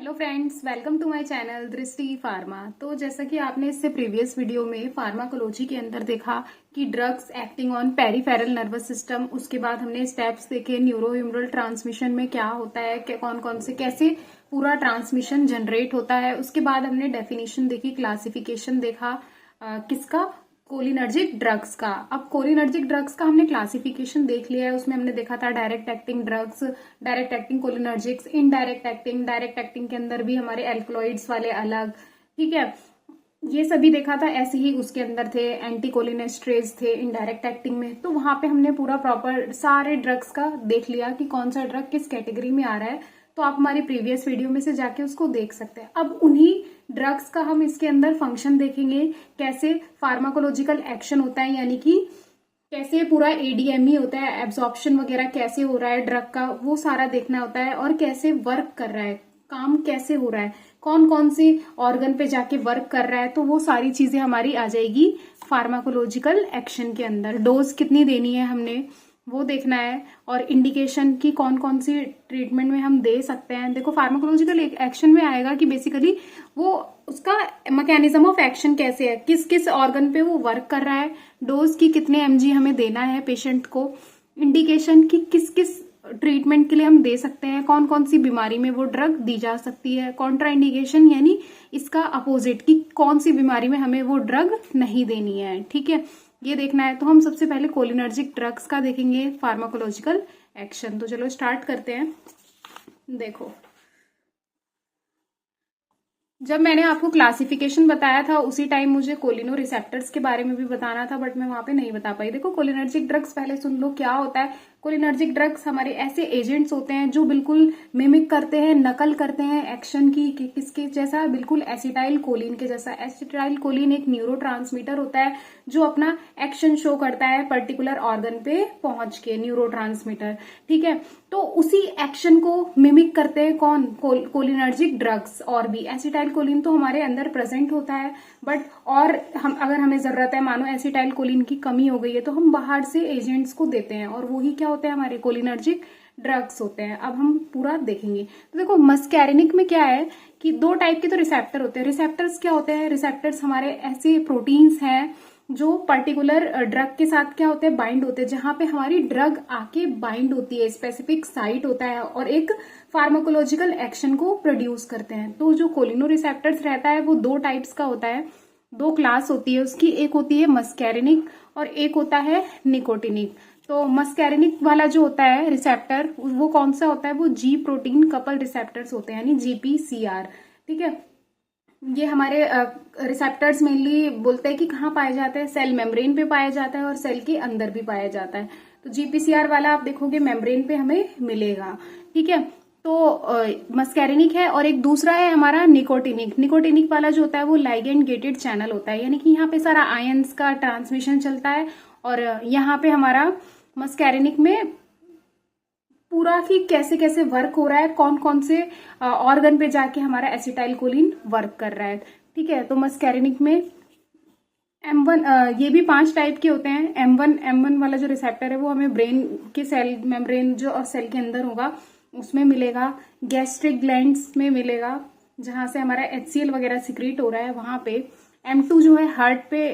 Hello friends, welcome to my channel Drishti pharma. तो जैसा कि आपने इससे प्रीवियस वीडियो में फार्माकोलॉजी के अंदर देखा कि drugs acting on peripheral nervous system, उसके बाद हमने स्टेप्स देखे न्यूरो ह्यूमरल ट्रांसमिशन में क्या होता है, कौन कौन से कैसे पूरा ट्रांसमिशन जनरेट होता है। उसके बाद हमने डेफिनेशन देखी, क्लासिफिकेशन देखा किसका, कोलिनर्जिक ड्रग्स का। अब कोलिनर्जिक ड्रग्स का हमने क्लासिफिकेशन देख लिया है। उसमें हमने देखा था direct acting drugs, direct acting cholinergics, indirect acting, direct acting के अंदर भी हमारे एल्कलॉइड्स वाले अलग, ठीक है, ये सभी देखा था। ऐसे ही उसके अंदर थे एंटीकोलिनेस्ट्रेज थे इनडायरेक्ट एक्टिंग में। तो वहां पे हमने पूरा प्रॉपर सारे ड्रग्स का देख लिया कि कौन सा ड्रग किस कैटेगरी में आ रहा है। तो आप हमारी प्रीवियस वीडियो में से जाके उसको देख सकते हैं। अब उन्हीं ड्रग्स का हम इसके अंदर फंक्शन देखेंगे, कैसे फार्माकोलॉजिकल एक्शन होता है, यानी कि कैसे पूरा एडीएमई होता है, एब्जॉर्प्शन वगैरह कैसे हो रहा है ड्रग का, वो सारा देखना होता है। और कैसे वर्क कर रहा है, काम कैसे हो रहा है, कौन कौन से ऑर्गन पे जाके वर्क कर रहा है, तो वो सारी चीजें हमारी आ जाएगी फार्माकोलॉजिकल एक्शन के अंदर। डोज कितनी देनी है हमने वो देखना है, और इंडिकेशन की कौन कौन सी ट्रीटमेंट में हम दे सकते हैं। देखो फार्माकोलॉजिकल एक्शन में आएगा कि बेसिकली वो उसका मैकेनिज्म ऑफ एक्शन कैसे है, किस किस ऑर्गन पे वो वर्क कर रहा है, डोज की कितने mg हमें देना है पेशेंट को, इंडिकेशन की किस किस ट्रीटमेंट के लिए हम दे सकते हैं, कौन कौन सी बीमारी में वो ड्रग दी जा सकती है, कॉन्ट्रा इंडिकेशन यानी इसका अपोजिट की कौन सी बीमारी में हमें वो ड्रग नहीं देनी है, ठीक है, ये देखना है। तो हम सबसे पहले कोलिनर्जिक ड्रग्स का देखेंगे फार्माकोलॉजिकल एक्शन। तो चलो स्टार्ट करते हैं। देखो, जब मैंने आपको क्लासिफिकेशन बताया था उसी टाइम मुझे कोलिनो रिसेप्टर्स के बारे में भी बताना था, बट मैं वहां पे नहीं बता पाई। देखो कोलिनर्जिक ड्रग्स पहले सुन लो क्या होता है। कोलिनर्जिक ड्रग्स हमारे ऐसे एजेंट्स होते हैं जो बिल्कुल मिमिक करते हैं, नकल करते हैं एक्शन की, किसके जैसा, बिल्कुल एसिटाइल कोलिन के जैसा। एसिटाइल कोलिन एक न्यूरोट्रांसमीटर होता है जो अपना एक्शन शो करता है पर्टिकुलर ऑर्गन पे पहुंच के, न्यूरोट्रांसमीटर, ठीक है। तो उसी एक्शन को मिमिक करते हैं कौन, कोलिनर्जिक ड्रग्स। और भी एसिटाइल कोलिन तो हमारे अंदर प्रेजेंट होता है, बट और हम अगर हमें जरूरत है, मानो एसिटाइल कोलिन की कमी हो गई है, तो हम बाहर से एजेंट्स को देते हैं, और वही क्या होते हैं, हमारे कोलिनर्जिक ड्रग्स होते हैं। अब हम पूरा देखेंगे। तो देखो मस्कैरिनिक में क्या है कि दो टाइप के तो रिसेप्टर होते हैं। रिसेप्टर्स क्या होते हैं, रिसेप्टर्स हमारे ऐसे प्रोटीन्स हैं जो पर्टिकुलर ड्रग के साथ क्या होते हैं, बाइंड होते हैं, जहां पे हमारी ड्रग आके बाइंड होती है, स्पेसिफिक साइट होता है और एक फार्माकोलॉजिकल एक्शन को प्रोड्यूस करते हैं। तो जो कोलिनो रिसेप्टर्स रहता है वो दो टाइप्स का होता है, दो क्लास होती है उसकी, एक होती है मस्कैरिनिक और एक होता है निकोटिनिक। तो मस्कैरिनिक वाला जो होता है रिसेप्टर वो कौन सा होता है, वो जी प्रोटीन कपल रिसेप्टर्स होते हैं, यानी जीपीसीआर, ठीक है। ये हमारे रिसेप्टर्स मेनली बोलते हैं कि कहाँ पाए जाते हैं, सेल मेम्ब्रेन पे पाया जाता है और सेल के अंदर भी पाया जाता है। तो जीपीसीआर वाला आप देखोगे मेम्ब्रेन पे हमें मिलेगा, ठीक है। तो मस्कैरिनिक है, और एक दूसरा है हमारा निकोटिनिक। निकोटिनिक वाला जो होता है वो लाइगेंड गेटेड चैनल होता है, यानी कि यहाँ पे सारा आयंस का ट्रांसमिशन चलता है, और यहाँ पे हमारा मस्कैरिनिक में पूरा ही कैसे कैसे वर्क हो रहा है, कौन कौन से ऑर्गन पे जाके हमारा एसिटाइल कोलिन वर्क कर रहा है, ठीक है। तो मस्कैरिनिक में M1 ये भी 5 टाइप के होते हैं। M1 वाला जो रिसेप्टर है वो हमें ब्रेन के सेल मेम्ब्रेन जो सेल के अंदर होगा उसमें मिलेगा, गैस्ट्रिक ग्लैंड्स में मिलेगा जहां से हमारा HCl वगैरह सिक्रीट हो रहा है वहां पे। M2 जो है हार्ट पे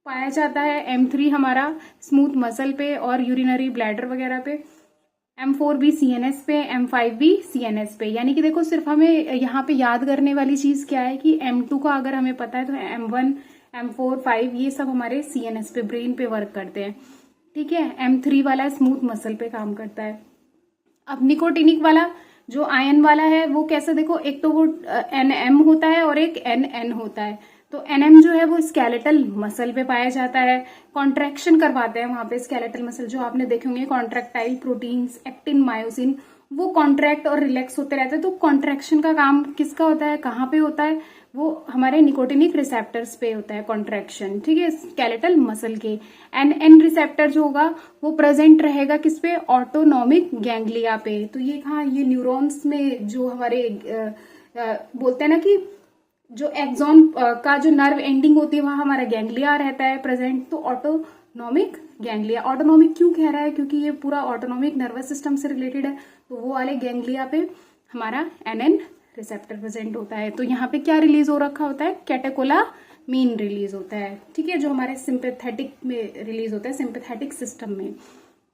पाया जाता है, M3 हमारा स्मूथ मसल पे और यूरिनरी ब्लैडर वगैरह पे, M4 भी CNS पे, M5 भी CNS पे। यानी कि देखो सिर्फ हमें यहाँ पे याद करने वाली चीज क्या है कि M2 का अगर हमें पता है तो M1 M4 5 ये सब हमारे CNS पे, ब्रेन पे वर्क करते हैं, ठीक है। M3 वाला स्मूथ मसल पे काम करता है। अब निकोटिनिक वाला जो आयन वाला है वो कैसा, देखो एक तो वो NM होता है और एक NN होता है। तो NM जो है वो स्केलेटल मसल पे पाया जाता है, कॉन्ट्रैक्शन करवाते हैं वहां पे स्केलेटल मसल, जो आपने देखे होंगे कॉन्ट्रैक्टाइल प्रोटीन्स, एक्टिन, मायोसिन, वो कॉन्ट्रैक्ट और रिलैक्स होते रहते हैं। तो कॉन्ट्रैक्शन का काम किसका होता है, कहाँ पे होता है, वो हमारे निकोटिनिक रिसेप्टर्स पे होता है कॉन्ट्रैक्शन, ठीक है, स्केलेटल मसल के। एन रिसेप्टर जो होगा वो प्रेजेंट रहेगा किस पे, ऑटोनॉमिक गैंग्लिया पे। तो ये कहाँ, ये न्यूरॉन्स में जो हमारे बोलते हैं ना कि जो एक्सॉन का जो नर्व एंडिंग होती है वहां हमारा गैंग्लिया रहता है प्रेजेंट। तो ऑटोनॉमिक गैंग्लिया, ऑटोनॉमिक क्यों कह रहा है, क्योंकि ये पूरा ऑटोनॉमिक नर्वस सिस्टम से रिलेटेड है। तो वो वाले गैंग्लिया पे हमारा NN रिसेप्टर प्रेजेंट होता है। तो यहाँ पे क्या रिलीज हो रखा होता है, कैटेकोलामीन रिलीज होता है, ठीक है, जो हमारे सिंपैथेटिक में रिलीज होता है, सिंपैथेटिक सिस्टम में।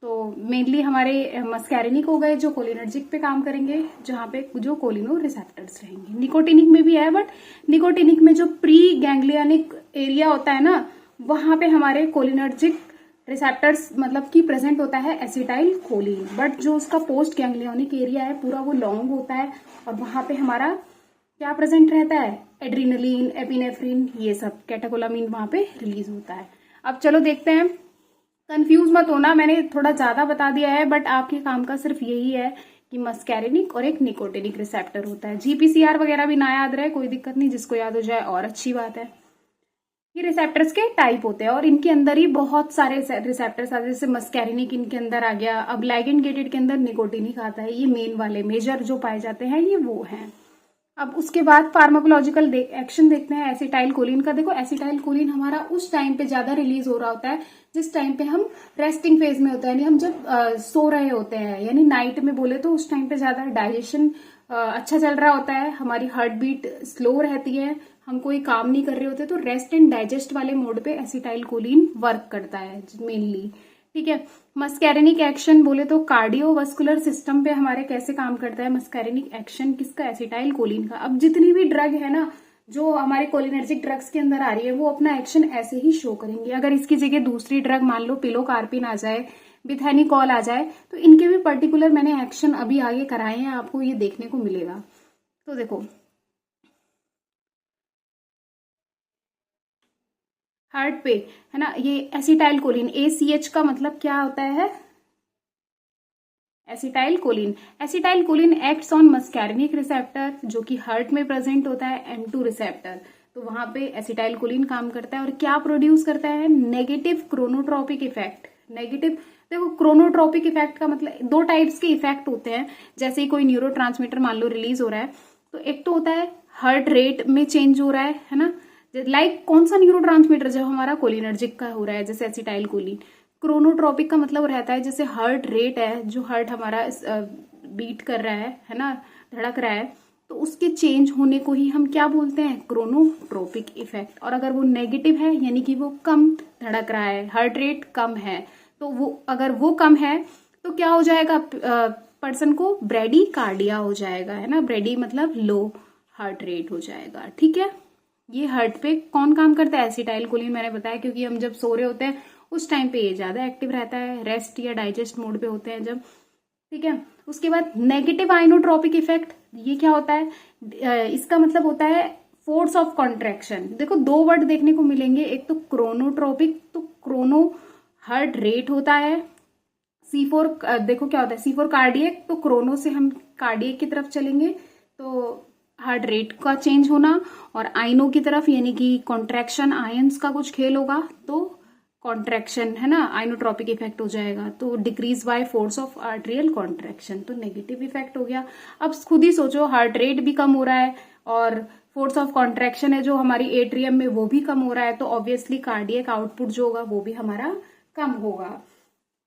तो मेनली हमारे मस्कैरिनिक हो गए जो कोलिनर्जिक पे काम करेंगे, जहाँ पे जो कोलिनो रिसेप्टर्स रहेंगे। निकोटिनिक में भी है, बट निकोटिनिक में जो प्री गैंग्लियनिक एरिया होता है ना, वहां पे हमारे कोलिनर्जिक रिसेप्टर्स मतलब कि प्रेजेंट होता है एसिटाइल कोलिन, बट जो उसका पोस्ट गैंग्लियोनिक एरिया है पूरा वो लॉन्ग होता है, और वहां पे हमारा क्या प्रेजेंट रहता है, एड्रीनलिन, एपिनेफ्रिन, ये सब कैटेकोलामीन वहां पे रिलीज होता है। अब चलो देखते हैं, कंफ्यूज मत होना, मैंने थोड़ा ज्यादा बता दिया है, बट आपके काम का सिर्फ यही है कि मस्कैरिनिक और एक निकोटिनिक रिसेप्टर होता है। जीपीसीआर वगैरह भी ना याद रहे कोई दिक्कत नहीं, जिसको याद हो जाए और अच्छी बात है। ये रिसेप्टर्स के टाइप होते हैं और इनके अंदर ही बहुत सारे रिसेप्टर्स आते हैं, जैसे मस्कैरिनिक इनके अंदर आ गया, अब लाइगेंड गेटेड के अंदर निकोटिनिक आता है। ये मेन वाले मेजर जो पाए जाते हैं ये वो हैं। अब उसके बाद फार्माकोलॉजिकल एक्शन देखते हैं एसिटाइल कोलिन का। देखो एसिटाइल कोलिन हमारा उस टाइम पे ज्यादा रिलीज हो रहा होता है जिस टाइम पे हम रेस्टिंग फेज में होते हैं, यानी हम जब सो रहे होते हैं, यानी नाइट में बोले तो उस टाइम पे ज्यादा डाइजेशन अच्छा चल रहा होता है, हमारी हार्ट बीट स्लो रहती है, हम कोई काम नहीं कर रहे होते, तो रेस्ट एंड डाइजेस्ट वाले मोड पे एसिटाइल कोलिन वर्क करता है मेनली, ठीक है। मस्कैरिनिक एक्शन बोले तो कार्डियोवास्कुलर सिस्टम पे हमारे कैसे काम करता है मस्कैरिनिक एक्शन, किसका, एसिटाइल कोलिन का। अब जितनी भी ड्रग है ना जो हमारे कोलिनर्जिक ड्रग्स के अंदर आ रही है वो अपना एक्शन ऐसे ही शो करेंगे। अगर इसकी जगह दूसरी ड्रग मान लो पिलोकार्पिन आ जाए, बिथेनिकॉल आ जाए, तो इनके भी पर्टिकुलर मैंने एक्शन अभी आगे कराए हैं, आपको ये देखने को मिलेगा। तो देखो हार्ट पे है ना, ये एसिटाइल कोलिन, ACH का मतलब क्या होता है, acetyl choline. Acetyl choline acts on muscarinic receptor जो कि हार्ट में प्रेजेंट होता है, M2 रिसेप्टर, तो वहां पे एसिटाइल कोलिन काम करता है और क्या प्रोड्यूस करता है, नेगेटिव क्रोनोट्रोपिक इफेक्ट। नेगेटिव, देखो क्रोनोट्रोपिक इफेक्ट का मतलब दो टाइप्स के इफेक्ट होते हैं, जैसे ही कोई न्यूरोट्रांसमीटर मान लो रिलीज हो रहा है, तो एक तो होता है हार्ट रेट में चेंज हो रहा है ना, लाइक कौन सा न्यूरोट्रांसमीटर जब हमारा कोलिनर्जिक का हो रहा है जैसे एसिटाइल कोलिन। क्रोनोट्रोपिक का मतलब रहता है जैसे हार्ट रेट है, जो हार्ट हमारा बीट कर रहा है ना, धड़क रहा है, तो उसके चेंज होने को ही हम क्या बोलते हैं, क्रोनोट्रोपिक इफेक्ट। और अगर वो नेगेटिव है यानी कि वो कम धड़क रहा है, हार्ट रेट कम है, तो वो अगर वो कम है तो क्या हो जाएगा, पर्सन को ब्रेडी कार्डिया हो जाएगा, है ना, ब्रेडी मतलब लो हार्ट रेट हो जाएगा, ठीक है। ये हार्ट पे कौन काम करता है, एसिटाइल कोलिन, मैंने बताया, क्योंकि हम जब सो रहे होते हैं उस टाइम पे ये ज्यादा एक्टिव रहता है, रेस्ट या डाइजेस्ट मोड पे होते हैं जब, ठीक है। उसके बाद नेगेटिव आइनोट्रोपिक इफेक्ट, ये क्या होता है, इसका मतलब होता है फोर्स ऑफ कॉन्ट्रैक्शन। देखो दो वर्ड देखने को मिलेंगे, एक तो क्रोनोट्रोपिक, तो क्रोनो हार्ट रेट होता है, C4 देखो क्या होता है, C4 कार्डियक, तो क्रोनो से हम कार्डियक की तरफ चलेंगे तो हार्ट रेट का चेंज होना, और आयनों की तरफ यानी कि कॉन्ट्रैक्शन, आयंस का कुछ खेल होगा तो कॉन्ट्रैक्शन, है ना, आइनोट्रोपिक इफेक्ट हो जाएगा, तो decrease by force of arterial contraction, तो नेगेटिव इफेक्ट हो गया। अब खुद ही सोचो, हार्ट रेट भी कम हो रहा है और फोर्स ऑफ कॉन्ट्रैक्शन है जो हमारी एट्रियम में वो भी कम हो रहा है, तो ऑब्वियसली कार्डियक आउटपुट जो होगा वो भी हमारा कम होगा,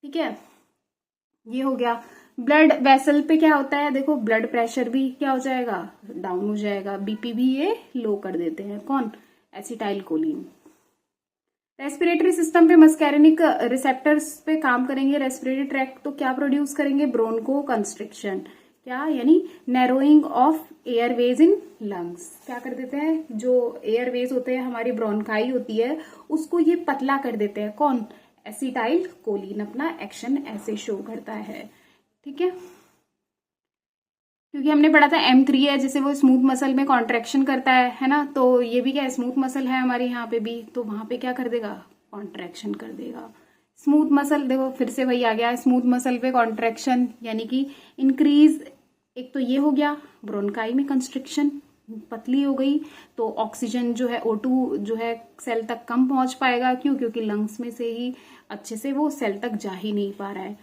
ठीक है। ये हो गया। ब्लड वेसल पे क्या होता है, देखो ब्लड प्रेशर भी क्या हो जाएगा, डाउन हो जाएगा, बीपी भी ये लो कर देते हैं, कौन, एसिटाइल कोलिन। रेस्पिरेटरी सिस्टम पे मस्कैरिनिक रिसेप्टर्स पे काम करेंगे, रेस्पिरेटरी ट्रैक्ट तो क्या प्रोड्यूस करेंगे, ब्रोंको कंस्ट्रिक्शन, क्या, यानी narrowing of Airways in lungs, क्या कर देते हैं, जो एयरवेज होते हैं, हमारी ब्रोंकाई होती है, उसको ये पतला कर देते हैं, कौन, एसिटाइल कोलिन अपना एक्शन ऐसे शो करता है, ठीक है। क्योंकि हमने पढ़ा था M3 है जिसे वो स्मूथ मसल में कॉन्ट्रैक्शन करता है ना, तो ये भी क्या स्मूथ मसल है हमारे यहाँ पे भी, तो वहां पे क्या कर देगा, कॉन्ट्रैक्शन कर देगा। स्मूथ मसल देखो फिर से वही आ गया, स्मूथ मसल पे कॉन्ट्रैक्शन यानी कि इंक्रीज, एक तो ये हो गया ब्रोंकाई में कंस्ट्रिक्शन, पतली हो गई तो ऑक्सीजन जो है O2 जो है सेल तक कम पहुंच पाएगा, क्यों, क्योंकि लंग्स में से ही अच्छे से वो सेल तक जा ही नहीं पा रहा है।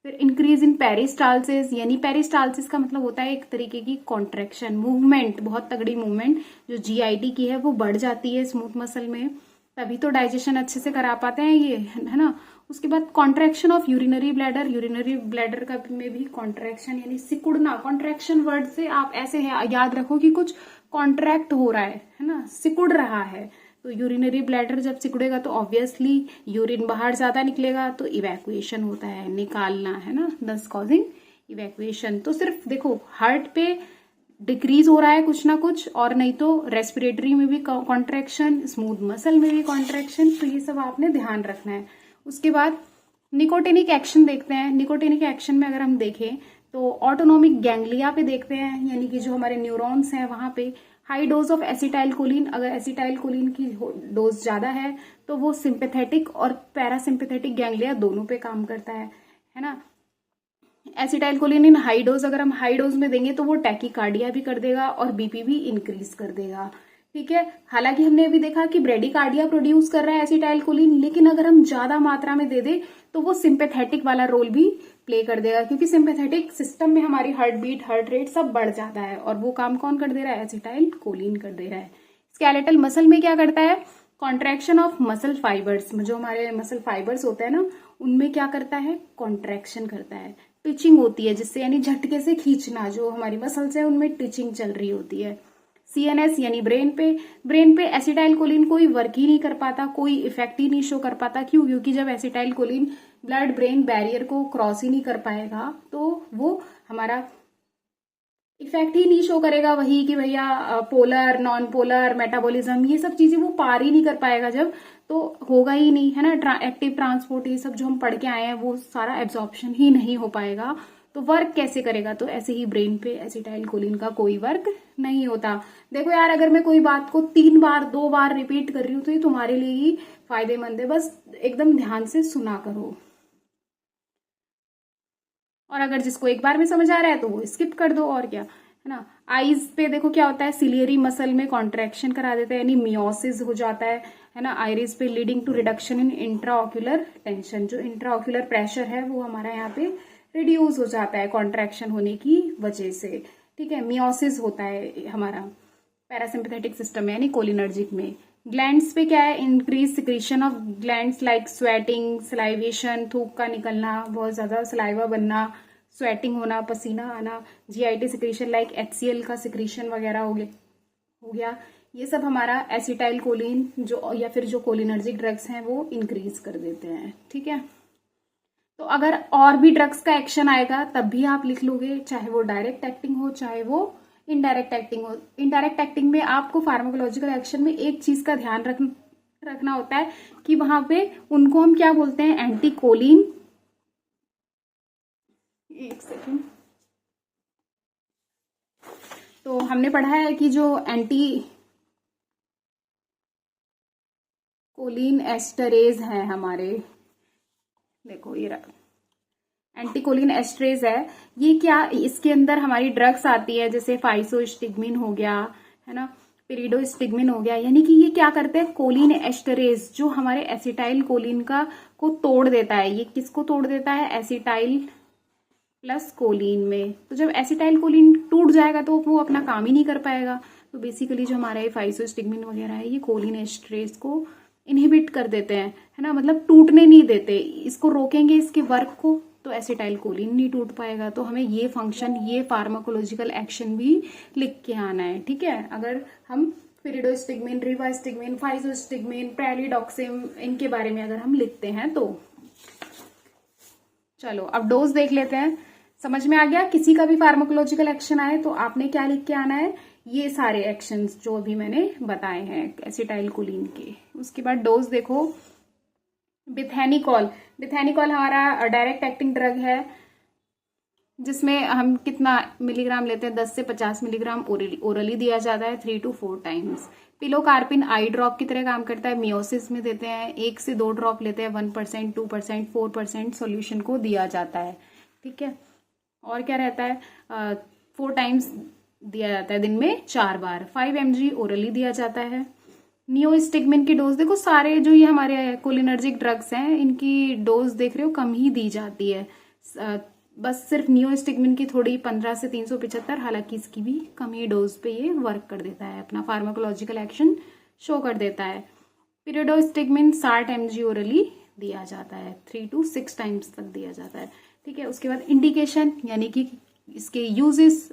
फिर इंक्रीज इन पेरिस्टालसिस, यानी पेरिस्टालसिस का मतलब होता है एक तरीके की कॉन्ट्रैक्शन, मूवमेंट, बहुत तगड़ी मूवमेंट जो GIT की है वो बढ़ जाती है स्मूथ मसल में, तभी तो डाइजेशन अच्छे से करा पाते हैं ये, है ना। उसके बाद contraction of urinary bladder, urinary bladder का में भी कॉन्ट्रैक्शन यानी सिकुड़ना, कॉन्ट्रैक्शन वर्ड से आप ऐसे है याद रखो कि कुछ कॉन्ट्रैक्ट हो रहा है ना, सिकुड़ रहा है। तो यूरिनरी ब्लैडर जब सिकुड़ेगा तो ऑब्वियसली यूरिन बाहर ज्यादा निकलेगा, तो इवैक्यूएशन होता है, निकालना है ना, दस कॉजिंग इवैक्यूएशन। तो सिर्फ देखो हार्ट पे डिक्रीज हो रहा है कुछ ना कुछ, और नहीं तो रेस्पिरेटरी में भी कॉन्ट्रैक्शन, स्मूथ मसल में भी कॉन्ट्रैक्शन, तो ये सब आपने ध्यान रखना है। उसके बाद निकोटिनिक एक्शन देखते हैं। निकोटिनिक एक्शन में अगर हम देखें तो ऑटोनोमिक गैंग्लिया पे देखते हैं, यानी कि जो हमारे न्यूरॉन्स हैं वहां पे high dose of acetyl choline, अगर एसिटाइल कोलिन की डोज ज्यादा है तो वो सिंपेथेटिक और पैरासिम्पेथेटिक गैंग्लिया दोनों पे काम करता है ना। एसिटाइल कोलिन इन हाई डोज, अगर हम हाई डोज में देंगे तो वो टैकीकार्डिया भी कर देगा और बीपी भी इंक्रीज कर देगा, ठीक है। हालांकि हमने अभी देखा कि ब्रेडिकार्डिया प्रोड्यूस कर रहा है एसिटाइल कोलिन, लेकिन अगर हम ज्यादा मात्रा में दे दे तो वो सिंपेथेटिक वाला रोल भी प्ले कर देगा, क्योंकि सिंपेथेटिक सिस्टम में हमारी हार्ट बीट, हार्ट रेट सब बढ़ जाता है, और वो काम कौन कर दे रहा है, एसिटाइल कोलिन कर दे रहा है। स्केलेटल मसल में क्या करता है, कॉन्ट्रैक्शन ऑफ मसल फाइबर्स, जो हमारे मसल फाइबर्स होते हैं ना उनमें क्या करता है, कॉन्ट्रैक्शन करता है, टिचिंग होती है जिससे, यानी झटके से खींचना, जो हमारी मसल्स है उनमें टिचिंग चल रही होती है। सीएनएस यानी ब्रेन पे एसिटाइल कोलिन कोई वर्क ही नहीं कर पाता, कोई इफेक्ट ही नहीं शो कर पाता। क्यों? क्योंकि जब acetyl choline blood brain barrier को क्रॉस ही नहीं कर पाएगा तो वो हमारा इफेक्ट ही नहीं शो करेगा, वही कि भैया पोलर, नॉन पोलर, मेटाबॉलिज्म, ये सब चीजें वो पार ही नहीं कर पाएगा जब, तो होगा ही नहीं, है ना। एक्टिव ट्रांसपोर्ट ये सब जो हम पढ़ के आए हैं वो सारा एब्जॉर्प्शन ही नहीं हो पाएगा, तो वर्क कैसे करेगा? तो ऐसे ही ब्रेन पे एसिटाइल कोलिन का कोई वर्क नहीं होता। देखो यार, अगर मैं कोई बात को 3 बार 2 बार रिपीट कर रही हूँ तो ये तुम्हारे लिए ही फायदेमंद है, बस एकदम ध्यान से सुना करो। और अगर जिसको एक बार में समझ आ रहा है तो वो स्किप कर दो, और क्या है ना। आईज पे देखो क्या होता है, सिलियरी मसल में कॉन्ट्रैक्शन करा देता है, यानी मियोसिस हो जाता है ना। आइरिस पे leading to reduction in intraocular tension, जो इंट्राऑक्यूलर प्रेशर है वो हमारा यहाँ पे रिड्यूस हो जाता है कॉन्ट्रैक्शन होने की वजह से, ठीक है। मियोसिस होता है हमारा पैरासिम्पैथेटिक सिस्टम में, यानी कोलिनर्जिक में। ग्लैंड्स पे क्या है, increase secretion of glands like sweating, salivation, थूक का निकलना, बहुत ज्यादा सलाइवा बनना, स्वेटिंग होना, पसीना आना, जीआईटी सिक्रीशन लाइक एचसीएल का सिक्रीशन वगैरह हो गया। ये सब हमारा एसिटाइल कोलिन जो या फिर जो कोलिनर्जिक ड्रग्स हैं वो इंक्रीज कर देते हैं, ठीक है। तो अगर और भी ड्रग्स का एक्शन आएगा तब भी आप लिख लोगे, चाहे वो डायरेक्ट एक्टिंग हो चाहे वो इनडायरेक्ट एक्टिंग हो। इनडायरेक्ट एक्टिंग में आपको फार्माकोलॉजिकल एक्शन में एक चीज का ध्यान रखना होता है कि वहां पे उनको हम क्या बोलते हैं, एंटी कोलिन। एक सेकेंड, तो हमने पढ़ा है कि जो एंटी कोलिन एस्टरेज है हमारे, देखो ये एंटीकोलिन एस्ट्रेज है, ये क्या, इसके अंदर हमारी ड्रग्स आती है, जैसे फाइसोस्टिग्मिन हो गया, है ना, पिरिडोस्टिग्मिन हो गया, यानी कि ये क्या करते हैं, कोलिन एस्टरेज जो हमारे एसिटाइल कोलिन का को तोड़ देता है। ये किसको तोड़ देता है, एसिटाइल प्लस कोलिन में। तो जब एसिटाइल कोलिन टूट जाएगा तो वो अपना काम ही नहीं कर पाएगा। तो बेसिकली जो हमारा ये फाइसोस्टिग्मिन वगैरह है ये कोलिन एस्ट्रेज को इनहिबिट कर देते हैं, है ना, मतलब टूटने नहीं देते। इसको रोकेंगे इसके वर्क को तो एसिटाइल कोलिन नहीं टूट पाएगा। तो हमें ये फंक्शन, ये फार्माकोलॉजिकल एक्शन भी लिख के आना है, ठीक है। अगर हम पिरिडोस्टिग्मिन, रिवास्टिग्मिन, फाइसोस्टिग्मिन, पैलिडॉक्सिम इनके बारे में अगर हम लिखते हैं तो। चलो अब डोज देख लेते हैं। समझ में आ गया, किसी का भी फार्माकोलॉजिकल एक्शन आए तो आपने क्या लिख के आना है, ये सारे एक्शंस जो अभी मैंने बताए हैं एसिटाइल कोलिन के। उसके बाद डोज देखो, बिथेनिकॉल। बिथेनिकॉल हमारा डायरेक्ट एक्टिंग ड्रग है जिसमें हम कितना मिलीग्राम लेते हैं, 10 से 50 मिलीग्राम ओरली दिया जाता है 3 to 4 times. Pilocarpine I drop की तरह काम करता है, मियोसिस में देते हैं, 1 से 2 ड्रॉप लेते हैं, 1%, 2%, 4% सोल्यूशन को दिया जाता है, ठीक है। और क्या रहता है, 4 टाइम्स दिया जाता है, दिन में 4 बार। 5 mg ओरली दिया जाता है। नियोस्टिग्मिन की डोज देखो, सारे जो ये हमारे कोलिनर्जिक ड्रग्स हैं इनकी डोज देख रहे हो कम ही दी जाती है, बस सिर्फ नियोस्टिग्मिन की थोड़ी 15 से 375, हालांकि इसकी भी कम ही डोज पे ये वर्क कर देता है, अपना फार्माकोलॉजिकल एक्शन शो कर देता है। पिरिडोस्टिग्मिन 60 mg ओरली दिया जाता है, 3 to 6 टाइम्स तक दिया जाता है। ठीक है, उसके बाद इंडिकेशन यानी कि इसके यूजेस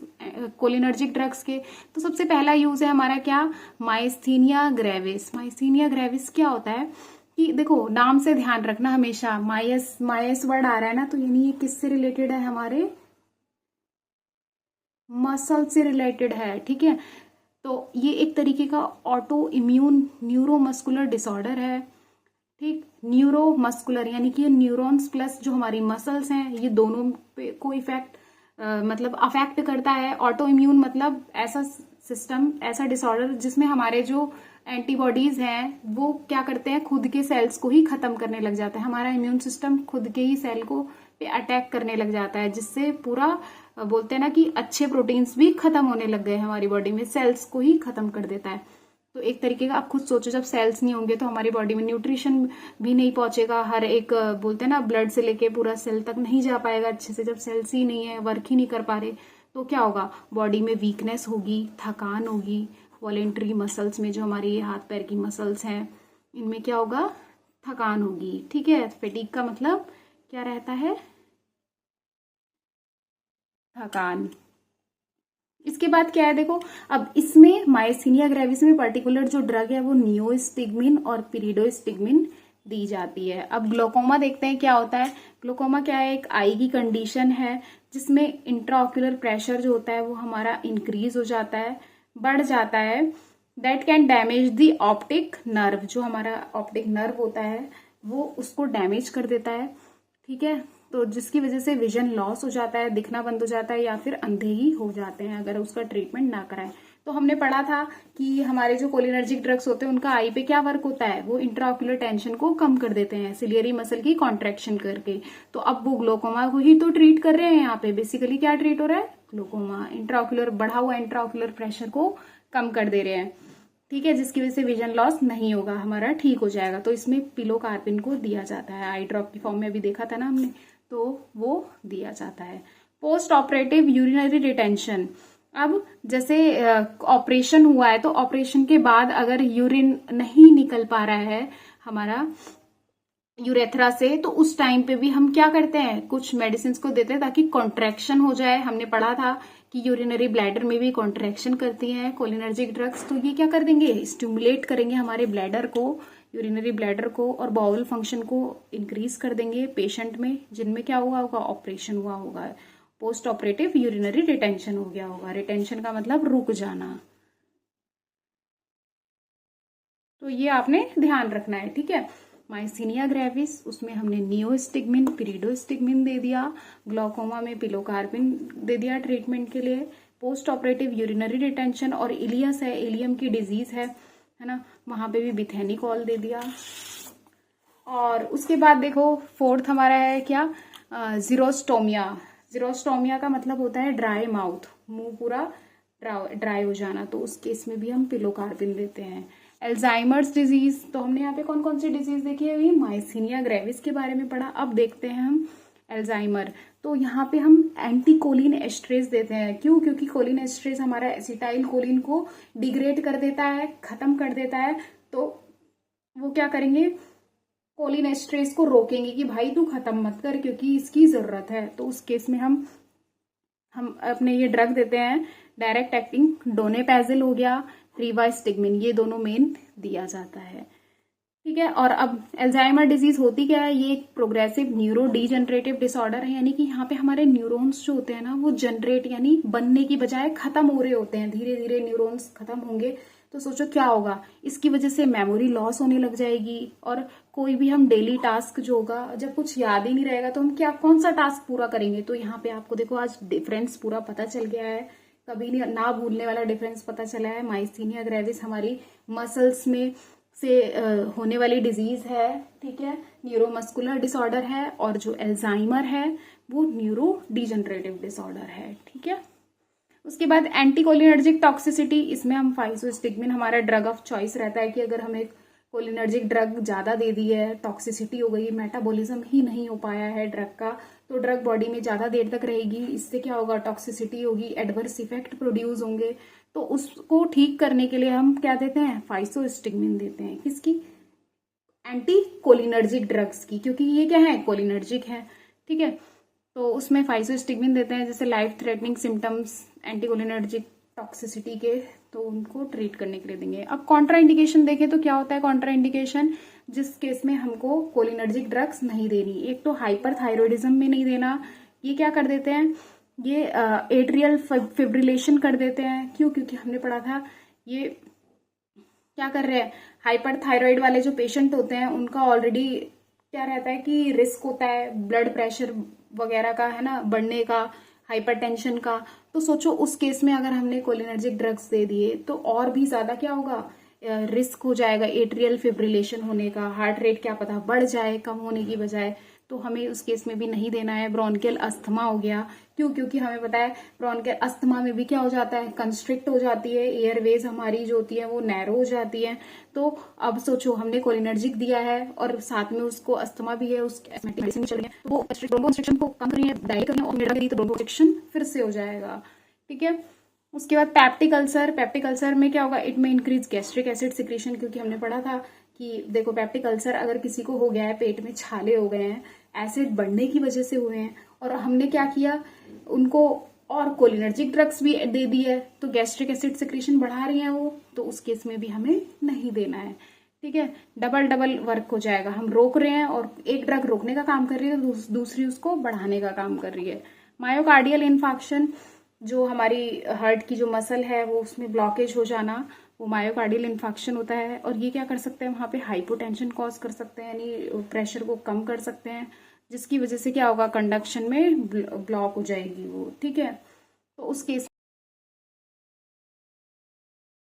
कोलिनर्जिक ड्रग्स के। तो सबसे पहला यूज है हमारा क्या, माइस्थीनिया ग्रेविस। माइस्थीनिया ग्रेविस क्या होता है कि देखो नाम से ध्यान रखना हमेशा, मायस वर्ड आ रहा है ना, तो यानी ये किससे रिलेटेड है, हमारे मसल से रिलेटेड है। ठीक है, तो ये एक तरीके का ऑटो इम्यून न्यूरोमस्कुलर डिसऑर्डर है। ठीक, न्यूरोमस्कुलर यानी कि न्यूरॉन्स प्लस जो हमारी मसल्स हैं ये दोनों पे को इफेक्ट मतलब अफेक्ट करता है। ऑटो इम्यून मतलब ऐसा सिस्टम, ऐसा डिसऑर्डर जिसमें हमारे जो एंटीबॉडीज हैं वो क्या करते हैं, खुद के सेल्स को ही खत्म करने लग जाता है। हमारा इम्यून सिस्टम खुद के ही सेल को पे अटैक करने लग जाता है, जिससे पूरा बोलते हैं ना कि अच्छे प्रोटीन्स भी खत्म होने लग गए हमारी बॉडी में, सेल्स को ही खत्म कर देता है। तो एक तरीके का आप खुद सोचो, जब सेल्स नहीं होंगे तो हमारी बॉडी में न्यूट्रिशन भी नहीं पहुंचेगा। हर एक बोलते हैं ना ब्लड से लेके पूरा सेल तक नहीं जा पाएगा अच्छे से, जब सेल्स ही नहीं है, वर्क ही नहीं कर पा रहे, तो क्या होगा, बॉडी में वीकनेस होगी, थकान होगी। वॉलेंट्री मसल्स में जो हमारी हाथ पैर की मसल्स हैं इनमें क्या होगा, थकान होगी। ठीक है, फैटीग का मतलब क्या रहता है, थकान। इसके बाद क्या है देखो, अब इसमें माइस्थीनिया ग्रेविस में पर्टिकुलर जो ड्रग है वो नियोस्टिग्मिन और पिरिडोस्टिग्मिन दी जाती है। अब ग्लोकोमा देखते हैं क्या होता है। ग्लोकोमा क्या है, एक आई की कंडीशन है जिसमें इंट्राऑक्यूलर प्रेशर जो होता है वो हमारा इंक्रीज हो जाता है, बढ़ जाता है। That can damage the optic nerve, जो हमारा ऑप्टिक नर्व होता है वो उसको डैमेज कर देता है। ठीक है, तो जिसकी वजह से विजन लॉस हो जाता है, दिखना बंद हो जाता है या फिर अंधे ही हो जाते हैं अगर उसका ट्रीटमेंट ना कराएं। तो हमने पढ़ा था कि हमारे जो कोलिनर्जिक ड्रग्स होते हैं उनका आई पे क्या वर्क होता है, वो इंट्राऑक्यूलर टेंशन को कम कर देते हैं सिलियरी मसल की कॉन्ट्रैक्शन करके। तो अब वो ग्लोकोमा को ही तो ट्रीट कर रहे हैं यहाँ पे। बेसिकली क्या ट्रीट हो रहा है, ग्लोकोमा, इंट्राऑक्यूलर बढ़ा हुआ इंट्राऑक्यूलर प्रेशर को कम कर दे रहे हैं। ठीक है, जिसकी वजह से विजन लॉस नहीं होगा, हमारा ठीक हो जाएगा। तो इसमें पिलोकार्पिन को दिया जाता है, आई ड्रॉप की फॉर्म में अभी देखा था ना हमने, तो वो दिया जाता है। पोस्ट ऑपरेटिव यूरिनरी रिटेंशन, अब जैसे ऑपरेशन हुआ है तो ऑपरेशन के बाद अगर यूरिन नहीं निकल पा रहा है हमारा यूरेथ्रा से, तो उस टाइम पे भी हम क्या करते हैं, कुछ मेडिसिन को देते हैं ताकि कॉन्ट्रैक्शन हो जाए। हमने पढ़ा था कि यूरिनरी ब्लैडर में भी कॉन्ट्रैक्शन करती हैं कोलिनर्जिक ड्रग्स, तो ये क्या कर देंगे, स्टिमुलेट करेंगे हमारे ब्लैडर को, यूरिनरी ब्लैडर को, और बाउल फंक्शन को इंक्रीज कर देंगे पेशेंट में जिनमें क्या हुआ होगा, ऑपरेशन हुआ होगा। पोस्ट ऑपरेटिव यूरिनरी रिटेंशन हो गया होगा। रिटेंशन का मतलब रुक जाना, तो ये आपने ध्यान रखना है। ठीक है, माइस्थीनिया ग्रेविस उसमें हमने नियोस्टिग्मिन पिरिडोस्टिग्मिन दे दिया, ग्लोकोमा में पिलोकार्पिन दे दिया ट्रीटमेंट के लिए। पोस्ट ऑपरेटिव यूरिनरी रिटेंशन और इलियस है, इलियम की डिजीज है ना, वहां पे भी बिथेनिकॉल दे दिया। और उसके बाद देखो फोर्थ हमारा है क्या, जीरोस्टोमिया। जीरोस्टोमिया का मतलब होता है ड्राई माउथ, मुंह पूरा ड्राई हो जाना, तो उस केस में भी हम पिलोकार्पिन देते हैं। एल्जाइमर्स डिजीज, तो हमने यहाँ पे कौन कौन सी डिजीज देखी है, अभी माइस्थीनिया ग्रेविस के बारे में पढ़ा। अब देखते हैं हम एल्जाइमर, तो यहाँ पे हम एंटीकोलिन एस्ट्रेज देते हैं। क्यों, क्योंकि कोलिन एस्ट्रेज हमारा एसिटाइल कोलिन को डिग्रेड कर देता है, खत्म कर देता है। तो वो क्या करेंगे, कोलिन एस्ट्रेज को रोकेंगे कि भाई तू खत्म मत कर क्योंकि इसकी जरूरत है। तो उस केस में हम अपने ये ड्रग देते हैं, डायरेक्ट एक्टिंग डोनेपेजिल हो गया, रिवास्टिग्मिन, ये दोनों मेन दिया जाता है। ठीक है, और अब एल्जाइमर डिजीज होती क्या है, ये एक प्रोग्रेसिव न्यूरो डीजनरेटिव डिसऑर्डर है, यानी कि यहाँ पे हमारे न्यूरॉन्स जो होते हैं ना वो जनरेट यानी बनने की बजाय खत्म हो रहे होते हैं, धीरे धीरे न्यूरॉन्स खत्म होंगे। तो सोचो क्या होगा, इसकी वजह से मेमोरी लॉस होने लग जाएगी, और कोई भी हम डेली टास्क जो होगा, जब कुछ याद ही नहीं रहेगा तो हम क्या कौन सा टास्क पूरा करेंगे। तो यहाँ पे आपको देखो आज डिफरेंस पूरा पता चल गया है, कभी नहीं ना भूलने वाला डिफरेंस पता चला है। माइस्थीनिया ग्रेविस हमारी मसल्स में से होने वाली डिजीज है, ठीक है, न्यूरोमस्कुलर डिसऑर्डर है, और जो एल्जाइमर है वो न्यूरो डीजनरेटिव डिसऑर्डर है। ठीक है, उसके बाद एंटीकोलिनर्जिक टॉक्सिसिटी, इसमें हम फाइसोस्टिग्मिन हमारा ड्रग ऑफ चॉइस रहता है कि अगर हमें कोलिनर्जिक ड्रग ज्यादा दे दी है, टॉक्सिसिटी हो गई, मेटाबॉलिज्म ही नहीं हो पाया है ड्रग का, तो ड्रग बॉडी में ज्यादा देर तक रहेगी, इससे क्या होगा, टॉक्सिसिटी होगी, एडवर्स इफेक्ट प्रोड्यूस होंगे। तो उसको ठीक करने के लिए हम क्या देते हैं, फाइसोस्टिग्मिन देते हैं, किसकी, एंटी कोलिनर्जिक ड्रग्स की, क्योंकि ये क्या है, कोलिनर्जिक है, ठीक है। तो उसमें फाइसोस्टिग्मिन देते हैं, जैसे life threatening symptoms anti cholinergic toxicity के, तो उनको ट्रीट करने के लिए देंगे। अब कॉन्ट्रा इंडिकेशन देखें तो क्या होता है कॉन्ट्रा इंडिकेशन, जिस केस में हमको कोलिनर्जिक ड्रग्स नहीं देनी। एक तो हाइपरथायरॉयडिज्म में नहीं देना, ये क्या कर देते हैं, ये एट्रियल फिब्रिलेशन कर देते हैं। क्यों? क्योंकि हमने पढ़ा था ये क्या कर रहे हैं, हाइपरथायरॉयड वाले जो पेशेंट होते हैं उनका ऑलरेडी क्या रहता है कि रिस्क होता है ब्लड प्रेशर वगैरह का, है ना, बढ़ने का, हाइपरटेंशन का। तो सोचो उस केस में अगर हमने कोलिनर्जिक ड्रग्स दे दिए तो और भी ज्यादा क्या होगा, रिस्क हो जाएगा एट्रियल फिब्रिलेशन होने का, हार्ट रेट क्या पता बढ़ जाए कम होने की बजाय। तो हमें उस केस में भी नहीं देना है। ब्रोंकियल अस्थमा हो गया, क्यों? क्योंकि हमें पता है ब्रोंकियल अस्थमा में भी क्या हो जाता है, कंस्ट्रिक्ट हो जाती है, एयरवेज हमारी जो होती है वो नैरो हो जाती है। तो अब सोचो हमने कोलिनर्जिक दिया है और साथ में उसको अस्थमा भी है, उसकी मेडिसिन चल रही है, तो वो ब्रोंकोकंस्ट्रिक्शन को कम करिए, डायल करिए और मेरा तो ब्रोंकोकंस्ट्रिक्शन फिर से हो जाएगा, ठीक है। उसके बाद पैप्टिक अल्सर, पैप्टिक अल्सर में क्या होगा, इट में इंक्रीज गैस्ट्रिक एसिड सिक्रीशन, क्योंकि हमने पढ़ा था कि देखो पैप्टिक अल्सर अगर किसी को हो गया है, पेट में छाले हो गए हैं, एसिड बढ़ने की वजह से हुए हैं, और हमने क्या किया, उनको और कोलिनर्जिक ड्रग्स भी दे दी है, तो गैस्ट्रिक एसिड सिक्रीशन बढ़ा रही है वो, तो उस केस में भी हमें नहीं देना है, ठीक है। डबल डबल वर्क हो जाएगा, हम रोक रहे हैं और एक ड्रग रोकने का काम कर रही है तो दूसरी उसको बढ़ाने का काम कर रही है। मायोकार्डियल इन्फार्क्शन, जो हमारी हार्ट की जो मसल है वो उसमें ब्लॉकेज हो जाना, वो मायोकार्डियल इन्फार्क्शन होता है। और ये क्या कर सकते हैं, वहां पे हाइपोटेंशन कॉज कर सकते हैं, यानी प्रेशर को कम कर सकते हैं, जिसकी वजह से क्या होगा, कंडक्शन में ब्लॉक हो जाएगी वो, ठीक है। तो उस केस